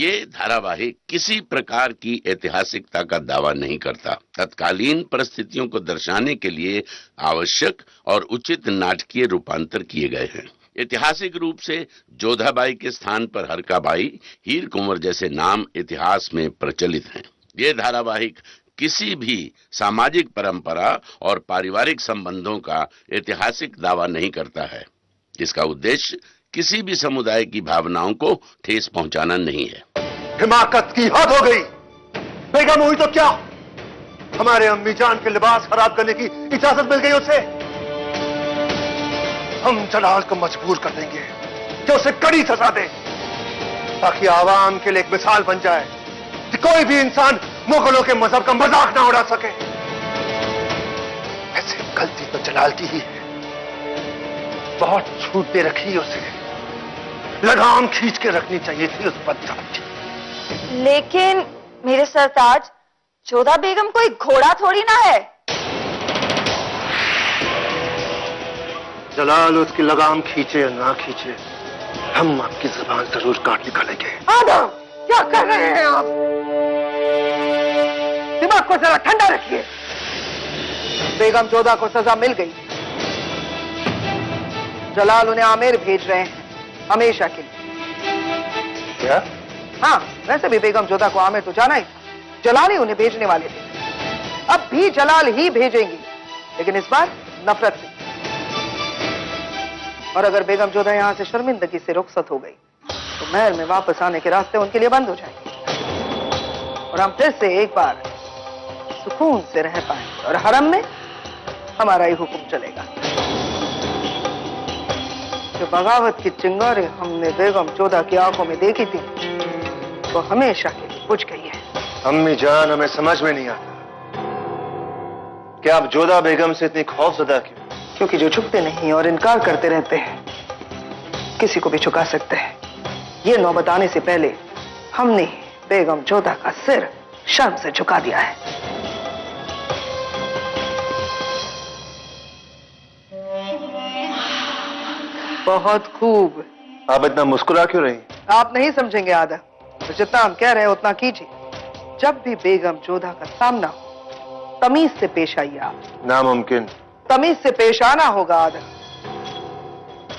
ये धारावाहिक किसी प्रकार की ऐतिहासिकता का दावा नहीं करता। तत्कालीन परिस्थितियों को दर्शाने के लिए आवश्यक और उचित नाटकीय रूपांतर किए गए हैं। ऐतिहासिक रूप से जोधाबाई के स्थान पर हरकाबाई, हीर कुंवर जैसे नाम इतिहास में प्रचलित हैं। ये धारावाहिक किसी भी सामाजिक परंपरा और पारिवारिक संबंधों का ऐतिहासिक दावा नहीं करता है। इसका उद्देश्य किसी भी समुदाय की भावनाओं को ठेस पहुंचाना नहीं है। हिमाकत की हद हो गई। बेगम हुई तो क्या, हमारे अम्मी जान के लिबास खराब करने की इजाजत मिल गई उसे। हम जलाल को मजबूर कर देंगे कि उसे कड़ी सजा दे, ताकि आवाम के लिए एक मिसाल बन जाए कि कोई भी इंसान मुगलों के मजहब का मजाक ना उड़ा सके। ऐसे गलती तो जलाल की ही है, बहुत छूट दे रखी है उसे, लगाम खींच के रखनी चाहिए थी उस बदजात की। लेकिन मेरे सरताज, जोधा बेगम कोई घोड़ा थोड़ी ना है। जलाल उसकी लगाम खींचे या ना खींचे, हम आपकी जुबान जरूर काट निकालेंगे। आदम, क्या कर रहे हैं आप? दिमाग को जरा ठंडा रखिए। बेगम जोधा को सजा मिल गई। जलाल उन्हें आमेर भेज रहे हैं हमेशा के लिए। क्या? हाँ, वैसे भी बेगम जोधा को आमेर तो जाना ही था। जलाल ही उन्हें भेजने वाले थे। अब भी जलाल ही भेजेंगी, लेकिन इस बार नफरत से। और अगर बेगम जोधा यहां से शर्मिंदगी से रुखसत हो गई तो महल में वापस आने के रास्ते उनके लिए बंद हो जाएंगे और हम फिर से एक बार सुकून से रह पाएंगे और हरम में हमारा ही हुक्म चलेगा। जो बगावत की चिंगारी हमने बेगम जोधा की आंखों में देखी थी, वो हमेशा के लिए बुझ गई है। अम्मी जान, हमें समझ में नहीं आता कि आप जोधा बेगम से इतनी खौफजदा क्यों? क्योंकि जो झुकते नहीं और इनकार करते रहते हैं, किसी को भी झुका सकते हैं। ये नौबत आने से पहले हमने बेगम जोधा का सिर शर्म से झुका दिया है। बहुत खूब। आप इतना मुस्कुरा क्यों रही? आप नहीं समझेंगे आदा, तो जितना हम कह रहे हैं उतना कीजिए। जब भी बेगम जोधा का सामना हो, तमीज से पेश आइए आप। नामुमकिन। तमीज से पेश आना होगा आदा।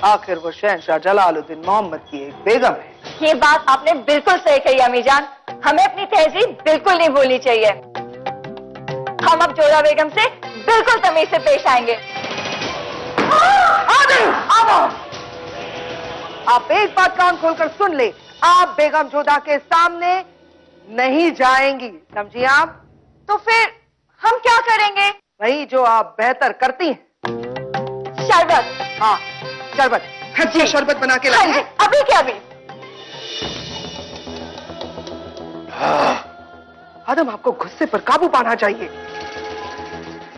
आखिर वो शहंशाह जलालुद्दीन मोहम्मद की एक बेगम है। ये बात आपने बिल्कुल सही कही अम्मी जान। हमें अपनी तहजीब बिल्कुल नहीं भूलनी चाहिए। हम अब जोधा बेगम से बिल्कुल तमीज से पेश आएंगे। आप एक बात कान खोलकर सुन ले, आप बेगम जोधा के सामने नहीं जाएंगी, समझिए आप? तो फिर हम क्या करेंगे? वही जो आप बेहतर करती हैं। शरबत। हाँ, शरबत। अच्छा, शरबत बना के लाइए। अभी क्या अभी? आदम, आपको गुस्से पर काबू पाना चाहिए।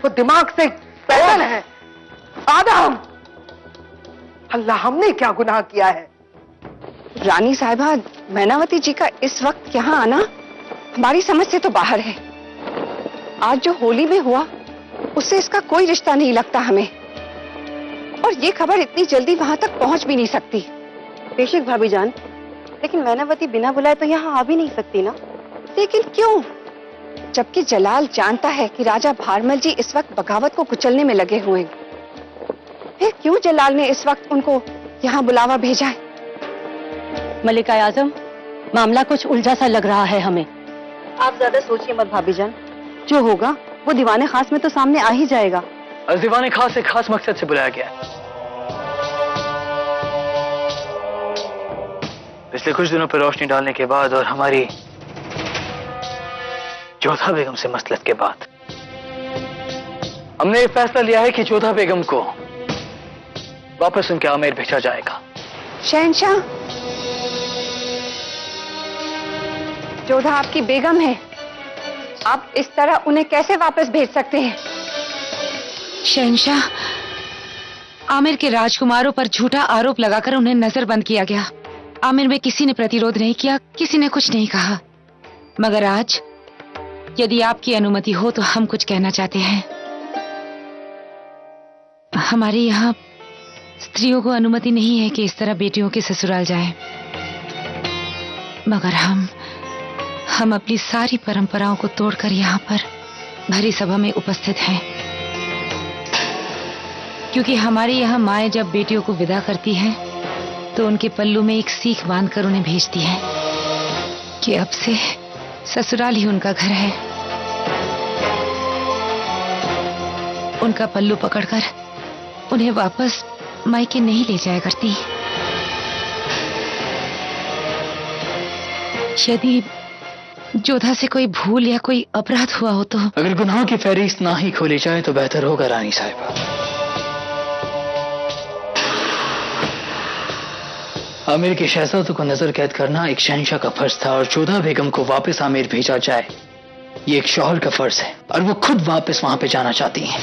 वो दिमाग से पैदल है। आदम, अल्लाह, हमने क्या गुनाह किया है? रानी साहिबा, मैनावती जी का इस वक्त यहाँ आना हमारी समझ से तो बाहर है। आज जो होली में हुआ उससे इसका कोई रिश्ता नहीं लगता हमें, और ये खबर इतनी जल्दी वहां तक पहुंच भी नहीं सकती। बेशक भाभी जान, लेकिन मैनावती बिना बुलाए तो यहाँ आ भी नहीं सकती ना। लेकिन क्यों? जबकि जलाल जानता है कि राजा भारमल जी इस वक्त बगावत को कुचलने में लगे हुए हैं, फिर क्यों जलाल ने इस वक्त उनको यहाँ बुलावा भेजा है? मलिका आजम, मामला कुछ उलझा सा लग रहा है हमें। आप ज्यादा सोचिए मत भाभी जान, जो होगा वो दीवाने खास में तो सामने आ ही जाएगा। दीवाने खास एक खास मकसद से बुलाया गया है। पिछले कुछ दिनों पर रोशनी डालने के बाद और हमारी जोधा बेगम से मसलत के बाद हमने ये फैसला लिया है कि जोधा बेगम को वापस उनके आमेर भेजा जाएगा। शहंशाह, जोधा आपकी बेगम है, आप इस तरह उन्हें कैसे वापस भेज सकते हैं? शहंशाह, आमिर के राजकुमारों पर झूठा आरोप लगाकर उन्हें नजरबंद किया गया। आमिर में किसी ने प्रतिरोध नहीं किया, किसी ने कुछ नहीं कहा, मगर आज यदि आपकी अनुमति हो तो हम कुछ कहना चाहते हैं। हमारे यहाँ स्त्रियों को अनुमति नहीं है कि इस तरह बेटियों के ससुराल जाएं। मगर हम अपनी सारी परंपराओं को तोड़कर यहाँ पर भरी सभा में उपस्थित हैं, क्योंकि हमारे यहाँ माएं जब बेटियों को विदा करती हैं तो उनके पल्लू में एक सीख बांधकर उन्हें भेजती हैं कि अब से ससुराल ही उनका घर है। उनका पल्लू पकड़कर उन्हें वापस मायके नहीं ले जाया करती। यदि जोधा से कोई भूल या कोई अपराध हुआ हो तो अगर गुनाहों की फहरिस्त ना ही खोली जाए तो बेहतर होगा रानी साहिबा। आमिर के शहजादों को नजर कैद करना एक शहंशाह का फर्ज था और जोधा बेगम को वापस आमिर भेजा जाए ये एक शौहर का फर्ज है, और वो खुद वापस वहां पे जाना चाहती हैं।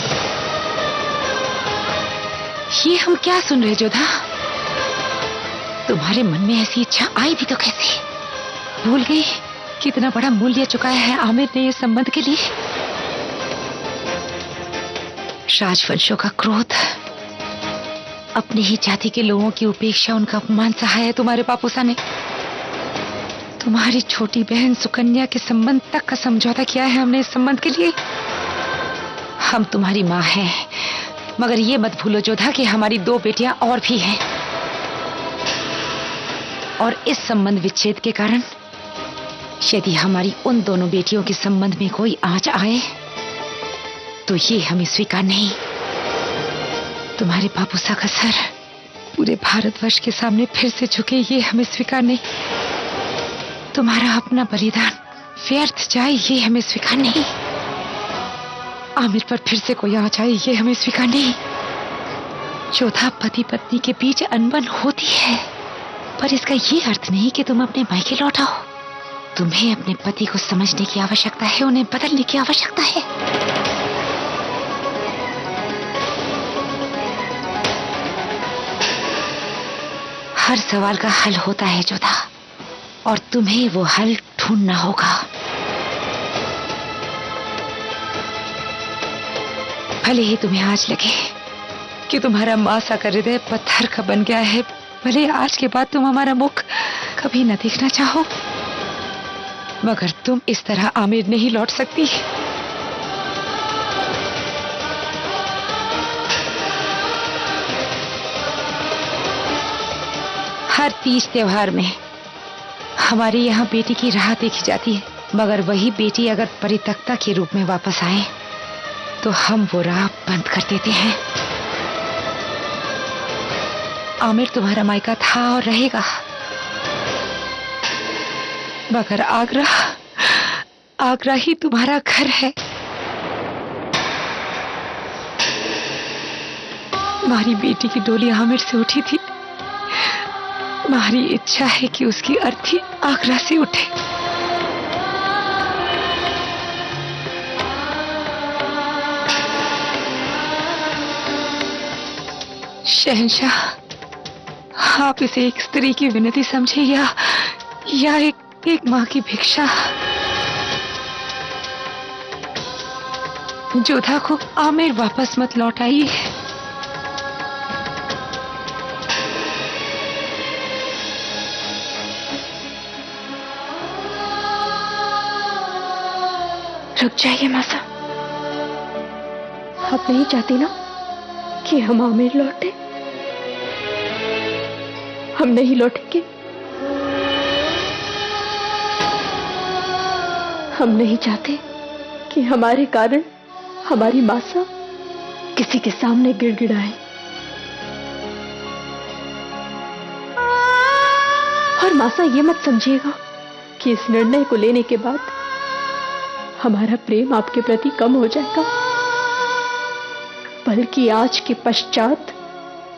ये हम क्या सुन रहे जोधा? तुम्हारे मन में ऐसी इच्छा आई भी तो कैसे? भूल गई कितना बड़ा मूल्य चुकाया है आमिर ने इस संबंध के लिए। राजवंशों का क्रोध, अपनी ही जाति के लोगों की उपेक्षा, उनका अपमान सहा है तुम्हारे पापोसा ने। तुम्हारी छोटी बहन सुकन्या के संबंध तक का समझौता किया है हमने इस संबंध के लिए। हम तुम्हारी माँ हैं, मगर ये मत भूलो जोधा कि हमारी 2 बेटियां और भी हैं, और इस संबंध विच्छेद के कारण यदि हमारी उन दोनों बेटियों के संबंध में कोई आंच आए तो ये हमें स्वीकार नहीं। तुम्हारे पापूसा का सर पूरे भारतवर्ष के सामने फिर से झुके, ये हमें स्वीकार नहीं। तुम्हारा अपना बलिदान व्यर्थ जाए, ये हमें स्वीकार नहीं। आमिर पर फिर से कोई आंच आए, ये हमें स्वीकार नहीं। जोधा, पति पत्नी के बीच अनबन होती है, पर इसका ये अर्थ नहीं कि तुम अपने मायके लौट आओ। तुम्हें अपने पति को समझने की आवश्यकता है, उन्हें बदलने की आवश्यकता है। हर सवाल का हल होता है जोधा, और तुम्हें वो हल ढूंढना होगा। भले ही तुम्हें आज लगे कि तुम्हारा मासा का हृदय पत्थर का बन गया है, भले आज के बाद तुम हमारा मुख कभी न देखना चाहो, मगर तुम इस तरह आमिर नहीं लौट सकती। हर तीज त्योहार में हमारे यहाँ बेटी की राह देखी जाती है, मगर वही बेटी अगर परित्यक्ता के रूप में वापस आए तो हम वो राह बंद कर देते हैं। आमिर तुम्हारा मायका था और रहेगा, मगर आगरा ही तुम्हारा घर है। तुम्हारी बेटी की डोली आमिर से उठी थी, हमारी इच्छा है कि उसकी अर्थी आगरा से उठे। शहंशाह, आप इसे एक स्त्री की विनती समझे या एक माँ की भिक्षा। जोधा को आमिर वापस मत लौटाइए। रुक जाइए मासा, आप नहीं चाहती ना कि हम आमिर लौटे? हम नहीं लौटेंगे। हम नहीं चाहते कि हमारे कारण हमारी मासा किसी के सामने गिड़गिड़ाए। और मासा ये मत समझिएगा कि इस निर्णय को लेने के बाद हमारा प्रेम आपके प्रति कम हो जाएगा, बल्कि आज के पश्चात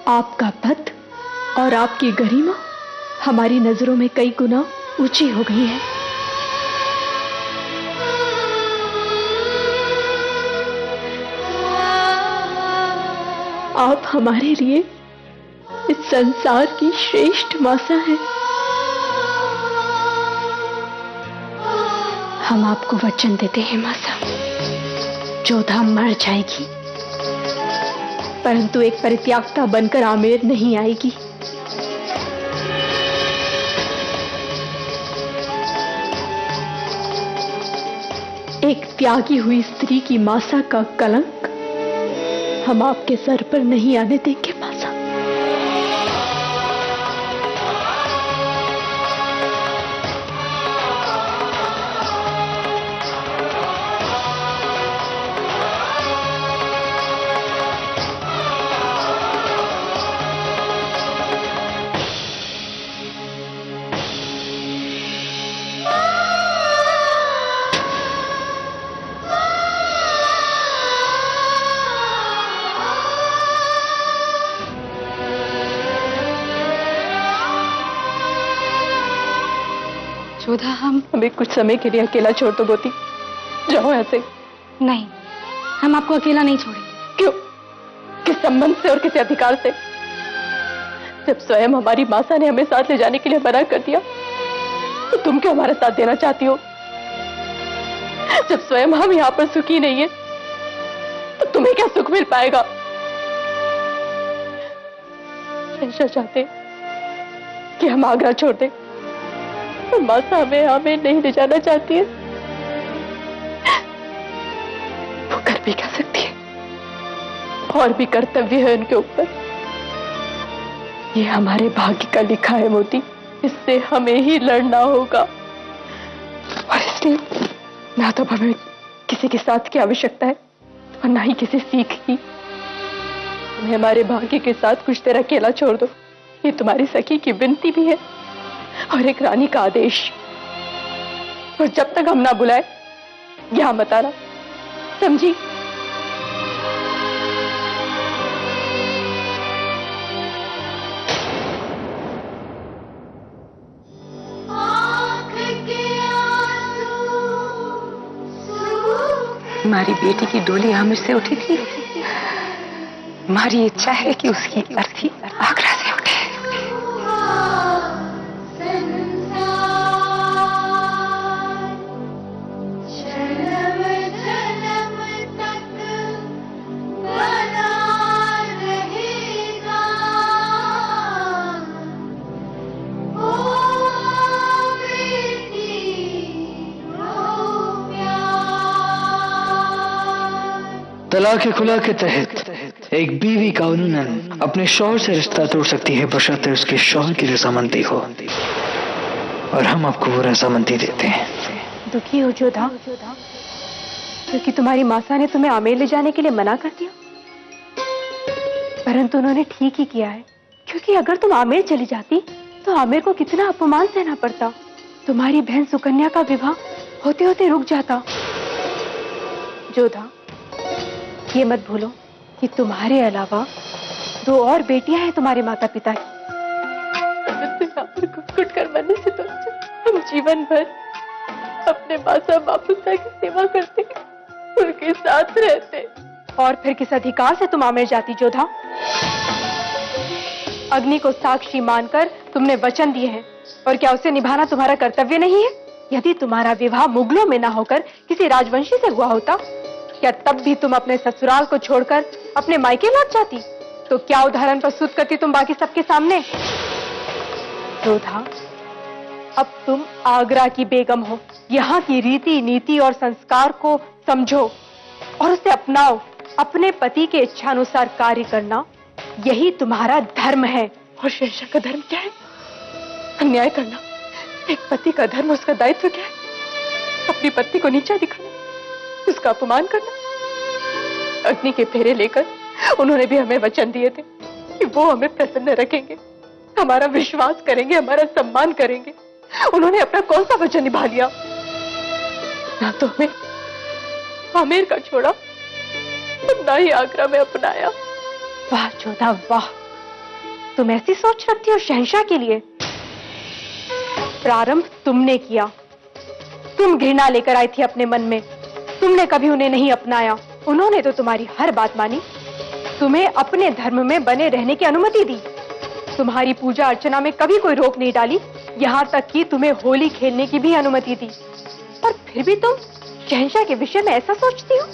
आपका पद और आपकी गरिमा हमारी नजरों में कई गुना ऊंची हो गई है। आप हमारे लिए इस संसार की श्रेष्ठ मासा है। हम आपको वचन देते हैं मासा, जोधा मर जाएगी परंतु एक परित्यागता बनकर आमेर नहीं आएगी। त्यागी हुई स्त्री की मासा का कलंक हम आपके सर पर नहीं आने देंगे मासा। जोधा, हम हमें कुछ समय के लिए अकेला छोड़ दो गोती, जाओ ऐसे। नहीं, हम आपको अकेला नहीं छोड़ेंगे। क्यों? किस संबंध से और किस अधिकार से? जब स्वयं हमारी मासा ने हमें साथ ले जाने के लिए मना कर दिया तो तुम क्यों हमारा साथ देना चाहती हो? जब स्वयं हम यहाँ पर सुखी नहीं है तो तुम्हें क्या सुख मिल पाएगा? ऐसा चाहते कि हम आगरा छोड़ दें, मासा हमें नहीं ले जाना चाहती है। वो कर भी क्या सकती है, और भी कर्तव्य है उनके ऊपर। ये हमारे भाग्य का लिखा है मोती, इससे हमें ही लड़ना होगा। और इसलिए ना तो हमें किसी के साथ की आवश्यकता है और ना ही किसी सीख की। हमें हमारे भाग्य के साथ कुछ देर अकेला छोड़ दो, ये तुम्हारी सखी की विनती भी है और एक रानी का आदेश। और जब तक हम ना बुलाए यहां मत आना, समझी? हमारी बेटी की डोली आमिर से उठी थी। हमारी इच्छा है कि उसकी अर्थी आगरा से उठे। तलाक खुला के तहत एक बीवी कानूनन अपने शौहर से रिश्ता तोड़ सकती है बशर्ते उसके शौहर की रजामंदी हो, और हम आपको वो रजामंदी देते हैं। दुखी हो जोधा, क्योंकि तुम्हारी मासा ने तुम्हें आमेर ले जाने के लिए मना कर दिया। परंतु उन्होंने ठीक ही किया है, क्योंकि अगर तुम आमेर चली जाती तो आमेर को कितना अपमान सहना पड़ता। तुम्हारी बहन सुकन्या का विवाह होते होते रुक जाता। जोधा, ये मत भूलो कि तुम्हारे अलावा 2 और बेटियां हैं तुम्हारे माता पिता की। घुट कर मरने से तो हम जीवन भर अपने माता बापुसा की सेवा करते, उनके साथ रहते। और फिर किस अधिकार से तुम आमेर जाती जोधा? अग्नि को साक्षी मानकर तुमने वचन दिए हैं, और क्या उसे निभाना तुम्हारा कर्तव्य नहीं है? यदि तुम्हारा विवाह मुगलों में ना होकर किसी राजवंशी से हुआ होता, क्या तब भी तुम अपने ससुराल को छोड़कर अपने मायके लौट जाती? तो क्या उदाहरण प्रस्तुत करती तुम बाकी सबके सामने? जोधा, अब तुम आगरा की बेगम हो। यहाँ की रीति नीति और संस्कार को समझो और उसे अपनाओ। अपने पति के इच्छानुसार कार्य करना, यही तुम्हारा धर्म है। और शेषा का धर्म क्या है? अन्याय करना। एक पति का धर्म, उसका दायित्व क्या है? अपनी पत्नी को नीचा दिखाना, उसका अपमान करना। अग्नि के फेरे लेकर उन्होंने भी हमें वचन दिए थे कि वो हमें प्रसन्न रखेंगे, हमारा विश्वास करेंगे, हमारा सम्मान करेंगे। उन्होंने अपना कौन सा वचन निभा लिया? ना तो हमें आमेर का छोड़ा, ना ही आगरा में अपनाया। वाह जोधा वाह, तुम ऐसी सोच रखती हो शहंशाह के लिए। प्रारंभ तुमने किया, तुम घृणा लेकर आई थी अपने मन में, तुमने कभी उन्हें नहीं अपनाया। उन्होंने तो तुम्हारी हर बात मानी, तुम्हें अपने धर्म में बने रहने की अनुमति दी। तुम्हारी पूजा अर्चना में कभी कोई रोक नहीं डाली, यहाँ तक कि तुम्हें होली खेलने की भी अनुमति दी। और फिर भी तुम शहंशाह के विषय में ऐसा सोचती हो?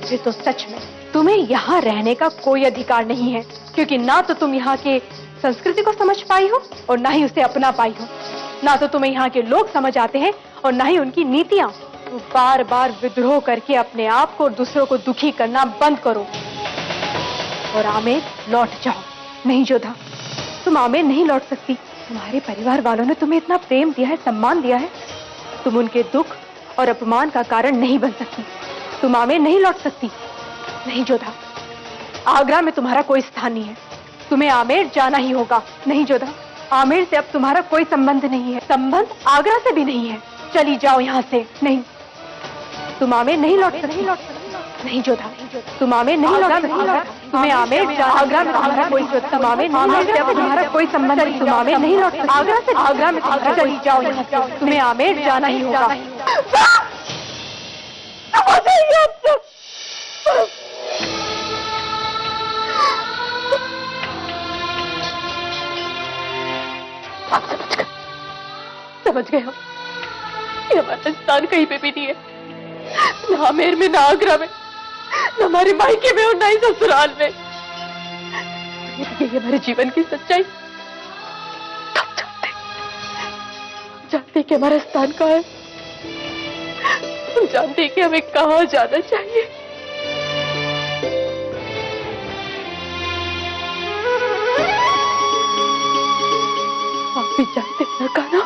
फिर तो सच में तुम्हें यहाँ रहने का कोई अधिकार नहीं है, क्योंकि ना तो तुम यहाँ के संस्कृति को समझ पाई हो और ना ही उसे अपना पाई हो। ना तो तुम्हें यहाँ के लोग समझ आते हैं और ना ही उनकी नीतियां। तो बार बार विद्रोह करके अपने आप को और दूसरों को दुखी करना बंद करो और आमेर लौट जाओ। नहीं जोधा, तुम आमेर नहीं लौट सकती। तुम्हारे परिवार वालों ने तुम्हें इतना प्रेम दिया है, सम्मान दिया है, तुम उनके दुख और अपमान का कारण नहीं बन सकती। तुम आमेर नहीं लौट सकती। नहीं जोधा, आगरा में तुम्हारा कोई स्थान नहीं है, तुम्हें आमेर जाना ही होगा। नहीं जोधा, आमेर से अब तुम्हारा कोई संबंध नहीं है, संबंध आगरा से भी नहीं है। चली जाओ यहाँ से। नहीं, तुम आमेर नहीं लौट सकती। नहीं जोधा, तुम आमेर नहीं लौट सकती। तुम्हें आमेर आगरा में तुम्हारा कोई तुम आमेर से अब तुम्हारा कोई संबंध नहीं। तुम आमेर नहीं लौट सकती। आगरा में तुम्हारा चली जाओ यहाँ से। तुम्हें आमेर जाना ही होगा। समझ गए हम कि हमारा स्थान कहीं पे भी नहीं है, ना आमेर में, ना आगरा में, ना हमारे मायके में और ना ही ससुराल में। ये हमारे जीवन की सच्चाई। हम जानते हैं कि हमारा स्थान कहाँ है, हम जानते हैं कि हमें कहाँ जाना चाहिए। आप भी जानते हैं ना कान्हा?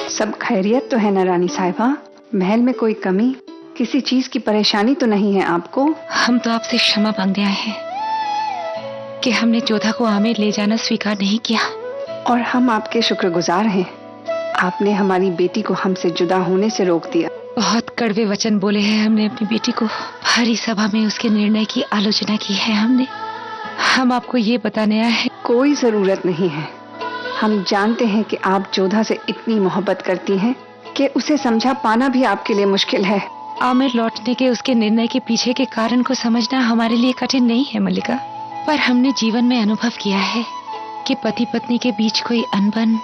सब खैरियत तो है ना रानी साहिबा? महल में कोई कमी, किसी चीज की परेशानी तो नहीं है आपको? हम तो आपसे क्षमा मांगने आए हैं कि हमने जोधा को आमेर ले जाना स्वीकार नहीं किया। और हम आपके शुक्रगुजार हैं। आपने हमारी बेटी को हमसे जुदा होने से रोक दिया। बहुत कड़वे वचन बोले हैं हमने अपनी बेटी को। भारी सभा में उसके निर्णय की आलोचना की है हमने। हम आपको ये बताने आए हैं। कोई जरूरत नहीं है। हम जानते हैं कि आप जोधा से इतनी मोहब्बत करती हैं कि उसे समझा पाना भी आपके लिए मुश्किल है। आमिर लौटने के उसके निर्णय के पीछे के कारण को समझना हमारे लिए कठिन नहीं है मल्लिका, पर हमने जीवन में अनुभव किया है कि पति पत्नी के बीच कोई अनबन,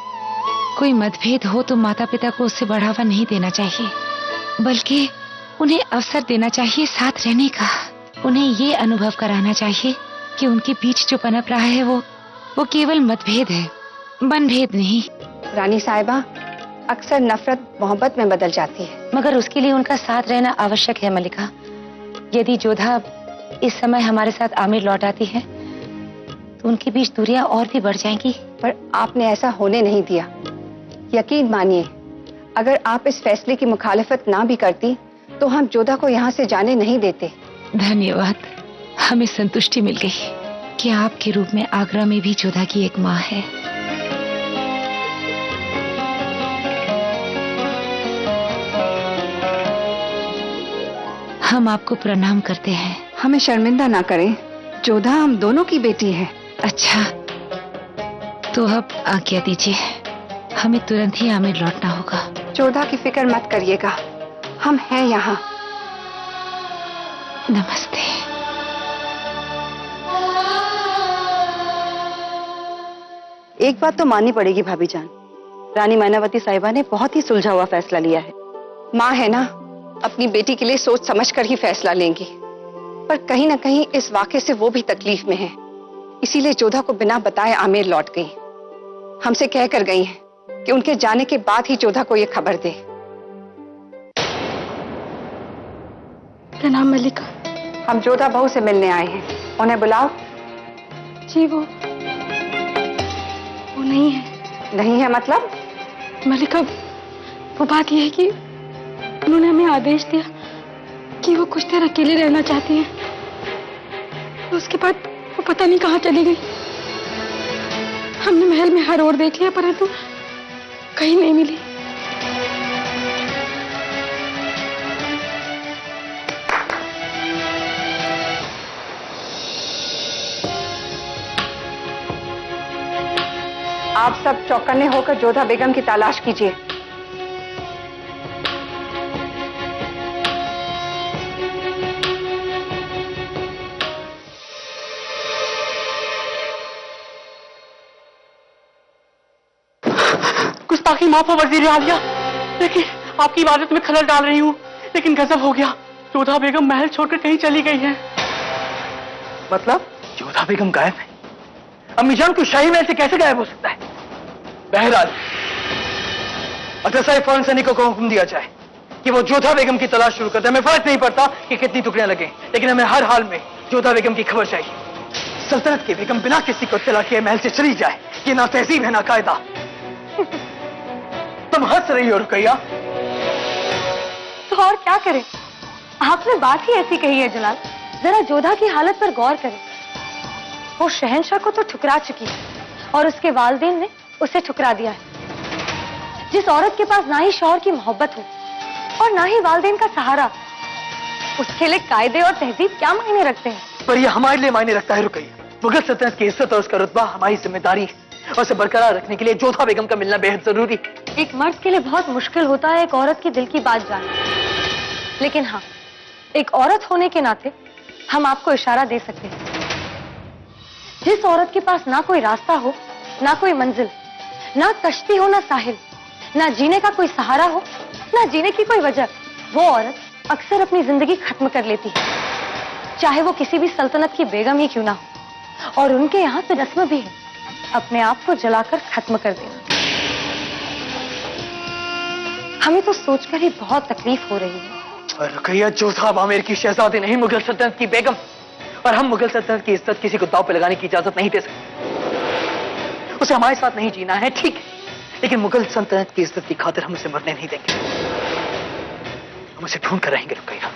कोई मतभेद हो तो माता पिता को उससे बढ़ावा नहीं देना चाहिए, बल्कि उन्हें अवसर देना चाहिए साथ रहने का। उन्हें ये अनुभव कराना चाहिए कि उनके बीच जो पनप रहा है वो केवल मतभेद है, मनभेद नहीं। रानी साहिबा, अक्सर नफरत मोहब्बत में बदल जाती है, मगर उसके लिए उनका साथ रहना आवश्यक है मल्लिका। यदि जोधा इस समय हमारे साथ आमिर लौट आती है तो उनके बीच दूरियां और भी बढ़ जाएंगी। पर आपने ऐसा होने नहीं दिया। यकीन मानिए, अगर आप इस फैसले की मुखालिफत ना भी करती तो हम जोधा को यहाँ से जाने नहीं देते। धन्यवाद, हमें संतुष्टि मिल गई कि आपके रूप में आगरा में भी जोधा की एक माँ है। हम आपको प्रणाम करते हैं। हमें शर्मिंदा ना करें, जोधा हम दोनों की बेटी है। अच्छा, तो अब आज्ञा दीजिए, हमें तुरंत ही आमिर लौटना होगा। जोधा की फिक्र मत करिएगा, हम हैं यहाँ। नमस्ते। एक बात तो माननी पड़ेगी भाभी जान, रानी मैनावती साहिबा ने बहुत ही सुलझा हुआ फैसला लिया है। माँ है ना, अपनी बेटी के लिए सोच समझकर ही फैसला लेंगी, पर कहीं ना कहीं इस वाक़े से वो भी तकलीफ में है, इसीलिए जोधा को बिना बताए आमिर लौट गई। हमसे कह कर गई हैं कि उनके जाने के बाद ही जोधा को ये खबर दे। क्या नाम मल्लिका? हम जोधा बहू से मिलने आए हैं, उन्हें बुलाओ। जी वो नहीं है। नहीं है मतलब? मल्लिका, वो बात यह है कि उन्होंने हमें आदेश दिया कि वो कुछ देर अकेले रहना चाहती हैं। उसके बाद वो पता नहीं कहाँ चली गई। हमने महल में हर ओर देख लिया, परंतु कहीं नहीं मिली। आप सब चौकन्ने होकर जोधा बेगम की तलाश कीजिए। गुस्ताखी माफ हो वजीर आलिया, लेकिन आपकी इबादत में खलल डाल रही हूँ, लेकिन गजब हो गया, जोधा बेगम महल छोड़कर कहीं चली गई है। मतलब जोधा बेगम गायब है? अम्मीजान को शाही महल से कैसे गायब हो सकता है? बहरहाल अगर साहब फौरन सैनिकों को हुक्म दिया जाए कि वो जोधा बेगम की तलाश शुरू कर दे। हमें फर्क नहीं पड़ता कि कितनी टुकड़ियां लगे, लेकिन हमें हर हाल में जोधा बेगम की खबर चाहिए। सल्तनत की बेगम बिना किसी को इत्तला किए महल से चली जाए, ये ना तहजीब है ना कायदा। तुम हंस रही हो रुकैया। तो और क्या करें, आपने बात ही ऐसी कही है जलाल। जरा जोधा की हालत पर गौर करें। वो शहंशाह को तो ठुकरा चुकी है और उसके वालिदैन ने उसे ठुकरा दिया है। जिस औरत के पास ना ही शौहर की मोहब्बत हो और ना ही वालिदैन का सहारा, उसके लिए कायदे और तहजीब क्या मायने रखते हैं? पर यह हमारे लिए मायने रखता है रुकैया। मुगल सल्तनत की इज्जत और उसका रुतबा हमारी जिम्मेदारी है और उसे बरकरार रखने के लिए जोधा बेगम का मिलना बेहद जरूरी। एक मर्द के लिए बहुत मुश्किल होता है एक औरत की दिल की बात जानना, लेकिन हाँ, एक औरत होने के नाते हम आपको इशारा दे सकते हैं। जिस औरत के पास ना कोई रास्ता हो, ना कोई मंजिल, ना कश्ती हो, ना साहिल, ना जीने का कोई सहारा हो, ना जीने की कोई वजह, वो औरत अक्सर अपनी जिंदगी खत्म कर लेती है, चाहे वो किसी भी सल्तनत की बेगम ही क्यों ना हो। और उनके यहाँ तो रस्म भी है अपने आप को जलाकर खत्म कर देना। हमें तो सोचकर ही बहुत तकलीफ हो रही है। और रुकैया, जोधा अब आमेर की शहजादी नहीं, मुगल सल्तनत की बेगम, और हम मुगल सल्तनत की इज्जत किसी को दांव पे लगाने की इजाजत नहीं दे सकते। उसे हमारे साथ नहीं जीना है, ठीक है, लेकिन मुगल सल्तनत की इज्जत की खातिर हम उसे मरने नहीं देंगे। हम उसे ढूंढ कर रहेंगे रुकैया।